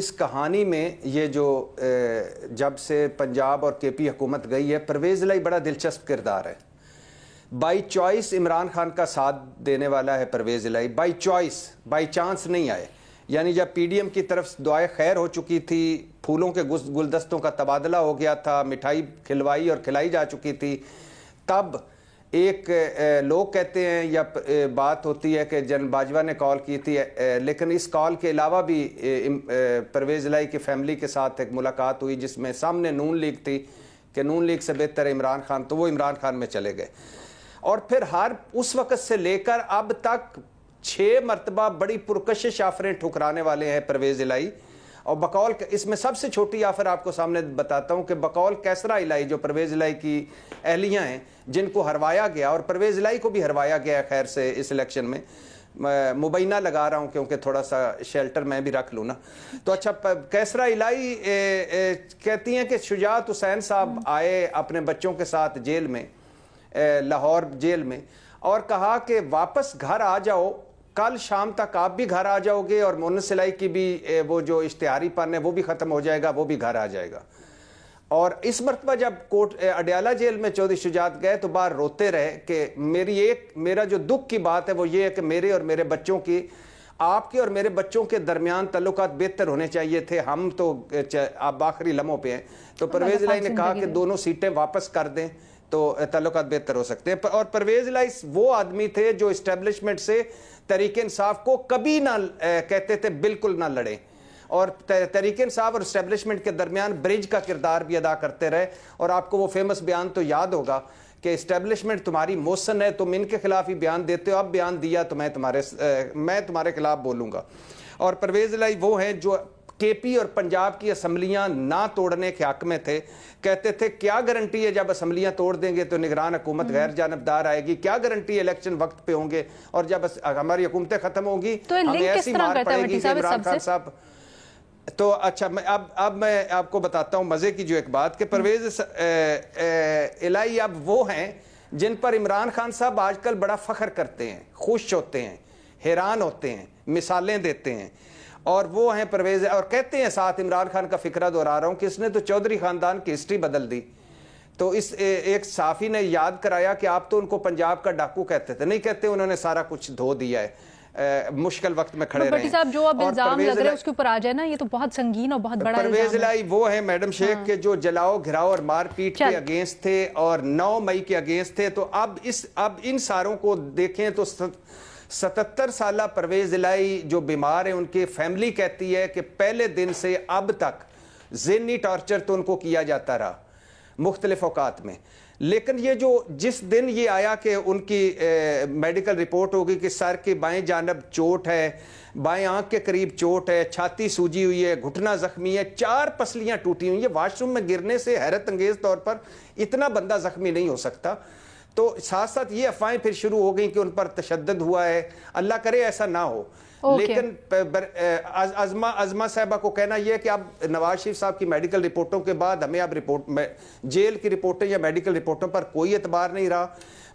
اس کہانی میں یہ جو جب سے پنجاب اور کے پی حکومت گئی ہے، پرویز الہی بڑا دلچسپ کردار ہے. بائی چوائس عمران خان کا ساتھ دینے والا ہے پرویز الہی، بائی چوائس، بائی چانس نہیں آئے. یعنی جب پی ڈی ایم کی طرف دعائے خیر ہو چکی تھی، پھولوں کے گلدستوں کا تبادلہ ہو گیا تھا، مٹھائی کھلوائی اور کھلائی جا چکی تھی، تب ایک لوگ کہتے ہیں یا بات ہوتی ہے کہ جنرل باجوہ نے کال کی تھی، لیکن اس کال کے علاوہ بھی پرویز الہی کی فیملی کے ساتھ ایک ملاقات ہوئی جس میں سامنے نون لیگ تھی کہ نون لیگ سے بہتر ہے عمران خان، تو وہ عمران خان میں چلے گئے. اور پھر ہر اس وقت سے لے کر اب تک 6 مرتبہ بڑی پرکشش آفریں ٹھکرانے والے ہیں پرویز الہی. اور بقول اس میں سب سے چھوٹی آفر آپ کو سامنے بتاتا ہوں کہ بقول کیسرا الہی جو پرویز الہی کی اہلیاں ہیں جن کو ہروایا گیا، اور پرویز الہی کو بھی ہروایا گیا خیر سے اس الیکشن میں، مبینہ لگا رہا ہوں کیونکہ تھوڑا سا شیلٹر میں بھی رکھ لوں نا. تو اچھا کیسرا الہی کہتی ہیں کہ شجاعت حسین صاحب آئے اپنے بچوں کے ساتھ جیل میں، لاہور جیل میں، اور کہا کہ واپس گھر آ جاؤ، کل شام تک آپ بھی گھر آ جاؤ گے اور مونس الہی کی بھی وہ جو اشتہاری پن ہے وہ بھی ختم ہو جائے گا، وہ بھی گھر آ جائے گا. اور اس مرتبہ جب اڈیالہ جیل میں چودھری شجاعت گئے تو باہر روتے رہے کہ میرا جو دکھ کی بات ہے وہ یہ ہے کہ میرے اور میرے بچوں کی، آپ کے اور میرے بچوں کے درمیان تعلقات بہتر ہونے چاہیے تھے، ہم تو اب آخری لمحوں پہ ہیں. تو پرویز الہی نے کہا کہ دونوں سیٹیں واپس کر دیں تو تعلقات بہتر ہو سکتے ہیں. اور پرویز الہی وہ آدمی تھے جو اسٹیبلشمنٹ سے تحریک انصاف کو کبھی نہ کہتے تھے بالکل نہ لڑیں، اور تحریک انصاف اور اسٹیبلشمنٹ کے درمیان برج کا کردار بھی ادا کرتے رہے. اور آپ کو وہ فیمس بیان تو یاد ہوگا کہ اسٹیبلشمنٹ تمہاری موسن ہے، تم ان کے خلاف ہی بیان دیتے ہو، اب بیان دیا تو میں تمہارے خلاف بولوں گا. اور پرویز الہی وہ ہیں جو کے پی اور پنجاب کی اسمبلیاں نہ توڑنے کے حق میں تھے. کہتے تھے کیا گارنٹی ہے جب اسمبلیاں توڑ دیں گے تو نگران حکومت غیر جانبدار آئے گی، کیا گارنٹی ہے الیکشن وقت پہ ہوں گے، اور جب ہماری حکومتیں ختم ہوں گی ہمیں ایسی مار پڑے گی کہ عمران خان صاحب. تو اچھا اب میں آپ کو بتاتا ہوں مزے کی جو ایک بات کہ پرویز الہی اب وہ ہیں جن پر عمران خان صاحب آج کل بڑا فخر کرتے ہیں، خوش ہوتے ہیں، حیران ہوتے ہیں، مثالیں دیتے ہیں. اور وہ ہیں پرویز، اور کہتے ہیں ساتھ عمران خان کا فکرہ دہرا رہا ہوں کہ اس نے تو چودھری خاندان کی ہسٹری بدل دی. تو اس ایک صحافی نے یاد کرایا کہ آپ تو ان کو پنجاب کا ڈاکو کہتے تھے، نہیں کہتے، انہوں نے سارا کچھ دھو دیا ہے، مشکل وقت میں کھڑے رہے ہیں. صاحب جو اب الزام لگ رہے ہیں اس کے اوپر آ جائے نا، یہ تو بہت سنگین اور بہت بڑا پرویز الہی وہ ہیں میڈم شیخ کے جو جلاؤ گھراؤ اور مار پیٹ کے اگینسٹ تھے اور 9 مئی کے اگینسٹ تھے. تو اب ان ساروں کو دیکھیں تو 77 سالہ پرویز الہی جو بیمار ہیں، ان کی فیملی کہتی ہے کہ پہلے دن سے اب تک ذہنی ٹارچر تو ان کو کیا جاتا رہا مختلف اوقات میں. لیکن یہ جو جس دن یہ آیا کہ ان کی میڈیکل رپورٹ ہوگی کہ سر کی بائیں جانب چوٹ ہے، بائیں آنکھ کے قریب چوٹ ہے، چھاتی سوجی ہوئی ہے، گھٹنا زخمی ہے، 4 پسلیاں ٹوٹی ہوئی ہیں. واش روم میں گرنے سے حیرت انگیز طور پر اتنا بندہ زخمی نہیں ہو سکتا. تو ساتھ ساتھ یہ افواہیں پھر شروع ہو گئیں کہ ان پر تشدد ہوا ہے، اللہ کرے ایسا نہ ہو. لیکن عظمہ صاحبہ کو کہنا یہ ہے کہ اب نواز شریف صاحب کی میڈیکل رپورٹوں کے بعد ہمیں اب جیل کی رپورٹیں یا میڈیکل رپورٹوں پر کوئی اعتبار نہیں رہا.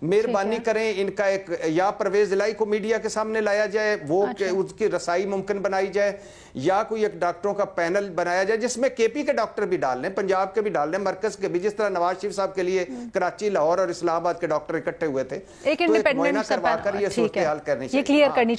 مہربانی کریں ان کا ایک یا پرویز الہی کو میڈیا کے سامنے لایا جائے، وہ اس کی رسائی ممکن بنائی جائے، یا کوئی ایک ڈاکٹروں کا پینل بنایا جائے جس میں کے پی کے ڈاکٹر بھی ڈال لیں، پنجاب کے بھی ڈال لیں، مرکز کے بھی، جس طرح نواز شریف صاحب کے لیے کراچی، لاہور اور اسلام آباد کے ڈاکٹر اکٹھے ہوئے تھے. ایک معائنہ کروا کر یہ صورتحال کرنی چاہیے.